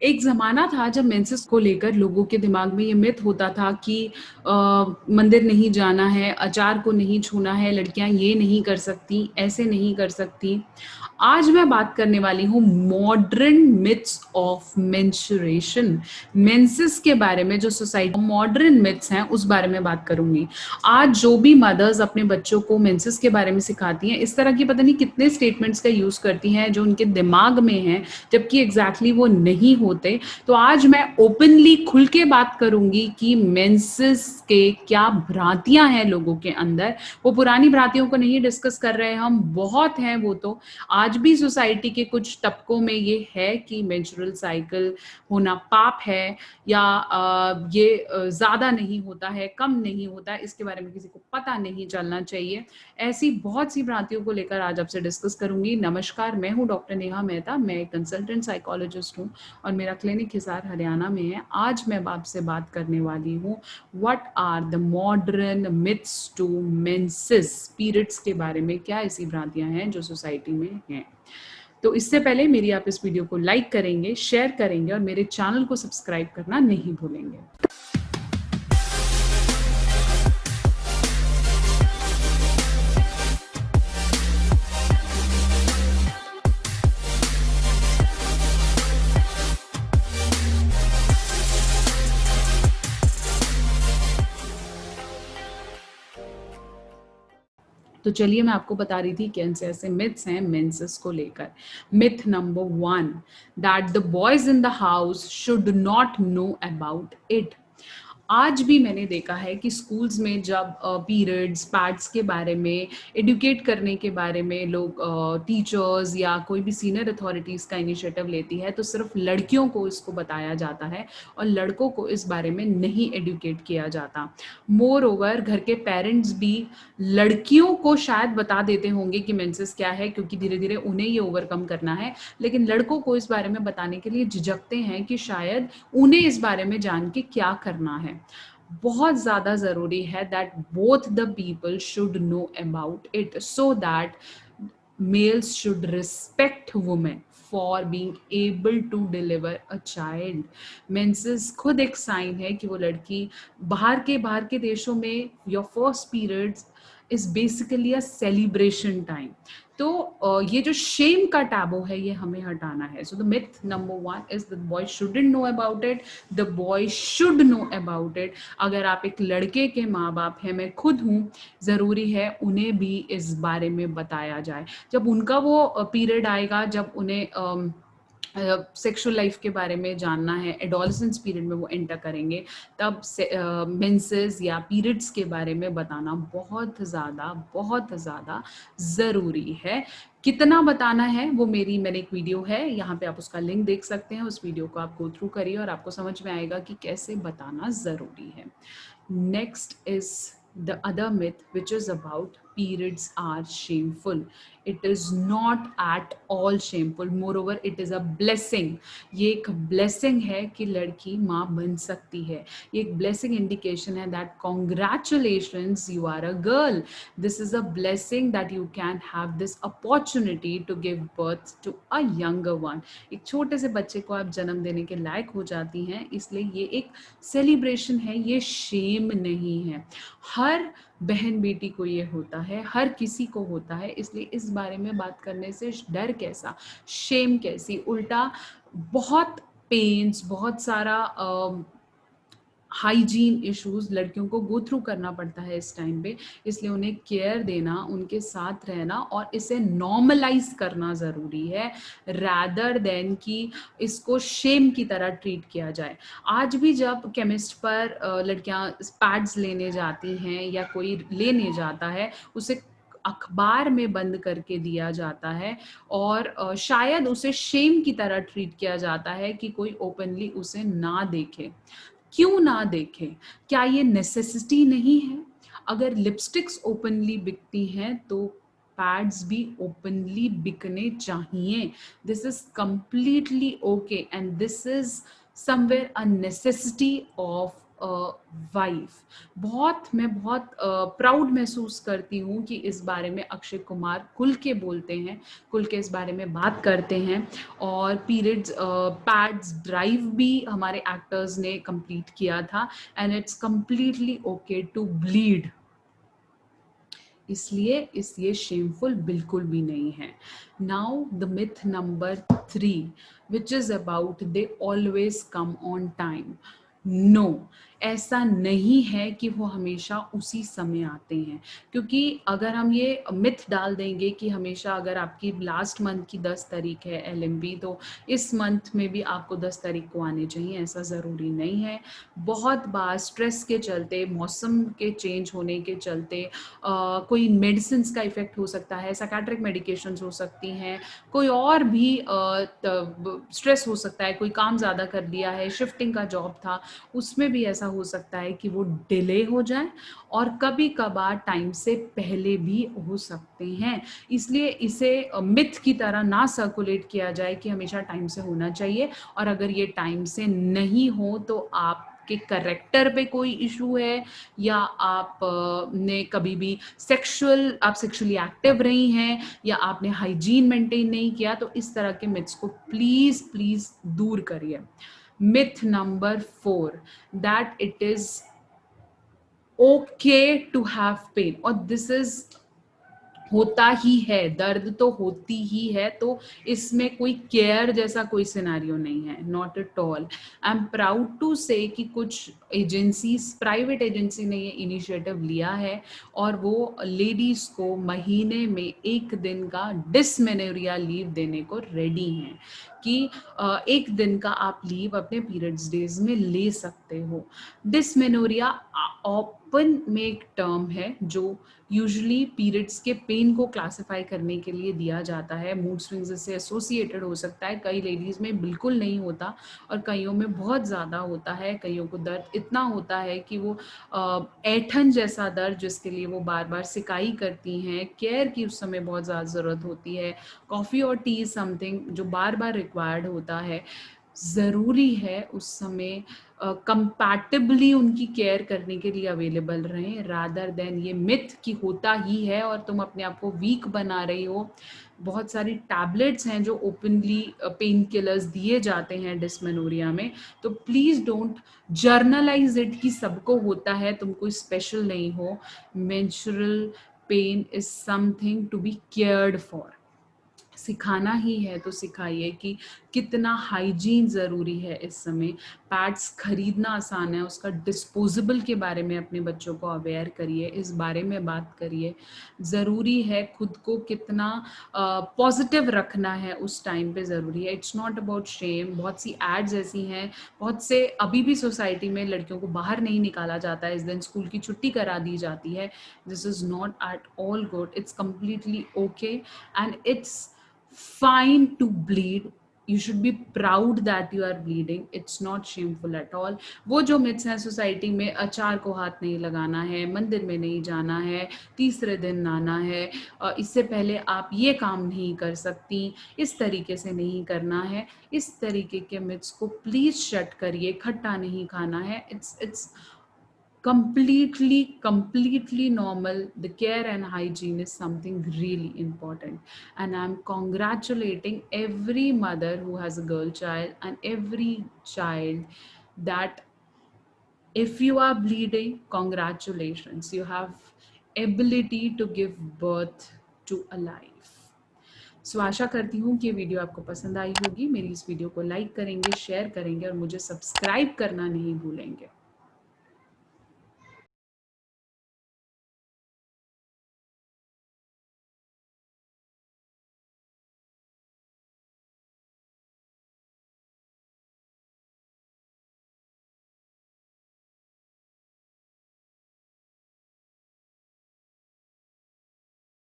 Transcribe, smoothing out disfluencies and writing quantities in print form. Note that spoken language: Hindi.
एक ज़माना था जब मेंसेस को लेकर लोगों के दिमाग में ये मिथ होता था कि मंदिर नहीं जाना है, अचार को नहीं छूना है, लड़कियाँ ये नहीं कर सकती, ऐसे नहीं कर सकती। आज मैं बात करने वाली हूँ modern myths of menstruation, menses के बारे में जो सोसाइटी मॉडर्न मिथ्स हैं उस बारे में बात करूँगी। आज जो भी मदर्स अपने बच्चों को मेंसेस के बारे में सिखाती हैं, इस तरह की पता नहीं कितने स्टेटमेंट्स का यूज़ करती हैं जो उनके दिमाग में हैं, जबकि एग्जैक्टली वो नहीं होते। तो आज मैं ओपनली खुल के बात करूंगी कि मेंसेस के क्या भ्रांतियां हैं लोगों के अंदर। वो पुरानी भ्रांतियों को नहीं डिस्कस कर रहे हम, बहुत हैं वो तो। आज भी सोसाइटी के कुछ तबकों में ये है कि मेंस्ट्रुअल साइकिल होना पाप है, या ये ज़्यादा नहीं होता है, कम नहीं होता है, इसके बारे में किसी को पता नहीं चलना चाहिए। ऐसी बहुत सी भ्रांतियों को लेकर आज आपसे डिस्कस करूंगी। नमस्कार, मैं हूं डॉक्टर नेहा मेहता, मैं एक कंसल्टेंट साइकोलॉजिस्ट हूं और मेरा क्लिनिक हिसार हरियाणा में है। आज मैं आपसे बात करने वाली हूं what are the modern myths to menses, periods के बारे में क्या ऐसी भ्रांतियां हैं जो सोसाइटी में हैं। तो इससे पहले मेरी आप इस वीडियो को लाइक करेंगे, शेयर करेंगे और मेरे चैनल को सब्सक्राइब करना नहीं भूलेंगे। तो चलिए मैं आपको बता रही थी कौन से ऐसे मिथ्स हैं मेंसेस को लेकर। Myth number 1, that the boys in the house should not know about it. आज भी मैंने देखा है कि स्कूल्स में जब पीरियड्स पैड्स के बारे में एडुकेट करने के बारे में लोग टीचर्स या कोई भी सीनियर अथॉरिटीज़ का इनिशिएटिव लेती है, तो सिर्फ लड़कियों को इसको बताया जाता है और लड़कों को इस बारे में नहीं एडुकेट किया जाता। मोर ओवर घर के पेरेंट्स भी लड़कियों को शायद बता देते होंगे कि मेंसेस क्या है, क्योंकि धीरे धीरे उन्हें ये ओवरकम करना है, लेकिन लड़कों को इस बारे में बताने के लिए झिझकते हैं कि शायद उन्हें इस बारे में जान के क्या करना है। बहुत ज़्यादा ज़रूरी है that both the people should know about it, so that males should respect women for being able to deliver a child. Menses खुद एक साइन है कि वो लड़की बाहर के देशों में your first periods is basically a celebration time. तो ये जो शेम का टैबू है ये हमें हटाना है। So the myth number 1 is the boy shouldn't no about it, the boy should know about it. अगर आप एक लड़के के माँ बाप हैं, मैं खुद हूँ, ज़रूरी है उन्हें भी इस बारे में बताया जाए। जब उनका वो पीरियड आएगा, जब उन्हें सेक्सुअल लाइफ के बारे में जानना है, एडोलसेंस पीरियड में वो एंटर करेंगे, तब मेंसेस या पीरियड्स के बारे में बताना बहुत ज़्यादा ज़रूरी है। कितना बताना है वो मैंने एक वीडियो है, यहाँ पे आप उसका लिंक देख सकते हैं। उस वीडियो को आप गो थ्रू करिए और आपको समझ में आएगा कि कैसे बताना ज़रूरी है। Next is the other myth, which is about periods are shameful. It is not at all shameful. Moreover, it is a blessing. ये एक blessing है कि लड़की माँ बन सकती है। ये एक blessing indication है that congratulations, you are a girl. This is a blessing that you can have this opportunity to give birth to a younger one. एक छोटे से बच्चे को आप जन्म देने के लायक हो जाती हैं, इसलिए ये एक सेलिब्रेशन है, ये शेम नहीं है। हर बहन बेटी को ये होता है, हर किसी को होता है, इसलिए इस बारे में बात करने से डर कैसा, शेम कैसी, उल्टा बहुत पेन्स, बहुत सारा हाइजीन इश्यूज लड़कियों को गो थ्रू करना पड़ता है इस टाइम पे। इसलिए उन्हें केयर देना, उनके साथ रहना और इसे नॉर्मलाइज करना ज़रूरी है, रैदर देन कि इसको शेम की तरह ट्रीट किया जाए। आज भी जब केमिस्ट पर लड़कियां पैड्स लेने जाती हैं या कोई लेने जाता है, उसे अखबार में बंद करके दिया जाता है और शायद उसे शेम की तरह ट्रीट किया जाता है कि कोई ओपनली उसे ना देखे। क्यों ना देखें? क्या ये नेसेसिटी नहीं है? अगर लिपस्टिक्स ओपनली बिकती हैं तो पैड्स भी ओपनली बिकने चाहिए। This is completely okay and this is somewhere a necessity of wife. मैं बहुत प्राउड महसूस करती हूँ कि इस बारे में अक्षय कुमार खुल के बोलते हैं, खुल के इस बारे में बात करते हैं। और पीरियड्स पैड्स ड्राइव भी हमारे एक्टर्स ने कंप्लीट किया था, and it's completely okay to bleed. इसलिए ये शेमफुल बिल्कुल भी नहीं है। Now the myth number 3, which is about they always come on time. No, ऐसा नहीं है कि वो हमेशा उसी समय आते हैं, क्योंकि अगर हम ये मिथ डाल देंगे कि हमेशा अगर आपकी लास्ट मंथ की 10 तारीख है एलएमबी, तो इस मंथ में भी आपको 10 तारीख को आने चाहिए, ऐसा ज़रूरी नहीं है। बहुत बार स्ट्रेस के चलते, मौसम के चेंज होने के चलते कोई मेडिसिन का इफेक्ट हो सकता है, साइकेट्रिक मेडिकेशंस हो सकती हैं, कोई और भी स्ट्रेस हो सकता है, कोई काम ज़्यादा कर लिया है, शिफ्टिंग का जॉब था, उसमें भी ऐसा हो सकता है कि वो डिले हो जाए, और कभी कभार टाइम से पहले भी हो सकते हैं। इसलिए इसे मिथ की तरह ना सर्कुलेट किया जाए कि हमेशा टाइम से होना चाहिए, और अगर ये टाइम से नहीं हो तो आप के करेक्टर पे कोई इशू है, या आप ने कभी भी आप सेक्सुअली एक्टिव रही हैं, या आपने हाइजीन मेंटेन नहीं किया, तो इस तरह के मिथ्स को प्लीज प्लीज दूर करिए। Myth number 4, that it is okay to have pain, और दिस इज होता ही है, दर्द तो होती ही है, तो इसमें कोई केयर जैसा कोई सिनेरियो नहीं है, not at all. I am proud to say कि कुछ एजेंसीज, प्राइवेट एजेंसी ने ये इनिशिएटिव लिया है, और वो लेडीज को महीने में 1 दिन का डिसमेनोरिया लीव देने को रेडी हैं, कि 1 दिन का आप लीव अपने पीरियड्स डेज में ले सकते हो। डिसमेनोरिया ओपन में एक टर्म है जो यूजुअली पीरियड्स के पेन को क्लासिफाई करने के लिए दिया जाता है। मूड स्विंग्स से एसोसिएटेड हो सकता है, कई लेडीज़ में बिल्कुल नहीं होता, और कईयों में बहुत ज़्यादा होता है। कईयों को दर्द इतना होता है कि वो ऐठन जैसा दर्द, जिसके लिए वो बार बार सिकाई करती हैं, केयर की उस समय बहुत ज़्यादा ज़रूरत होती है। कॉफ़ी और टी समथिंग जो बार बार रिक्वायर्ड होता है, ज़रूरी है उस समय कंपैटिबली उनकी केयर करने के लिए अवेलेबल रहें, रादर देन ये मिथ कि होता ही है और तुम अपने आप को वीक बना रही हो। बहुत सारी टैबलेट्स हैं जो ओपनली पेन किलर्स दिए जाते हैं डिस्मेनोरिया में, तो प्लीज़ डोंट जर्नलाइज इट कि सबको होता है, तुम कोई स्पेशल नहीं हो। Menstrual pain is something to be cared for. सिखाना ही है तो सिखाइए कि कितना हाइजीन ज़रूरी है इस समय। पैड्स खरीदना आसान है, उसका डिस्पोजेबल के बारे में अपने बच्चों को अवेयर करिए, इस बारे में बात करिए। ज़रूरी है खुद को कितना पॉजिटिव रखना है उस टाइम पे, ज़रूरी है। It's not about shame. बहुत सी एड्स ऐसी हैं, बहुत से अभी भी सोसाइटी में लड़कियों को बाहर नहीं निकाला जाता है, इस दिन स्कूल की छुट्टी करा दी जाती है। This is not at all good, it's completely okay, and it's fine to bleed. You should be proud that you are bleeding. It's not shameful at all. वो जो मिथ्स हैं सोसाइटी में, अचार को हाथ नहीं लगाना है, मंदिर में नहीं जाना है, तीसरे दिन नहाना है, इससे पहले आप ये काम नहीं कर सकती, इस तरीके से नहीं करना है, इस तरीके के मिथ्स को प्लीज शट करिए। खट्टा नहीं खाना है, it's completely normal. The care and hygiene is something really important, and I'm congratulating every mother who has a girl child, and every child, that if you are bleeding, congratulations, you have ability to give birth to a life. सो आशा करती हूँ कि ये वीडियो आपको पसंद आई होगी। मेरी इस वीडियो को लाइक करेंगे, शेयर करेंगे, और मुझे सब्सक्राइब करना नहीं भूलेंगे।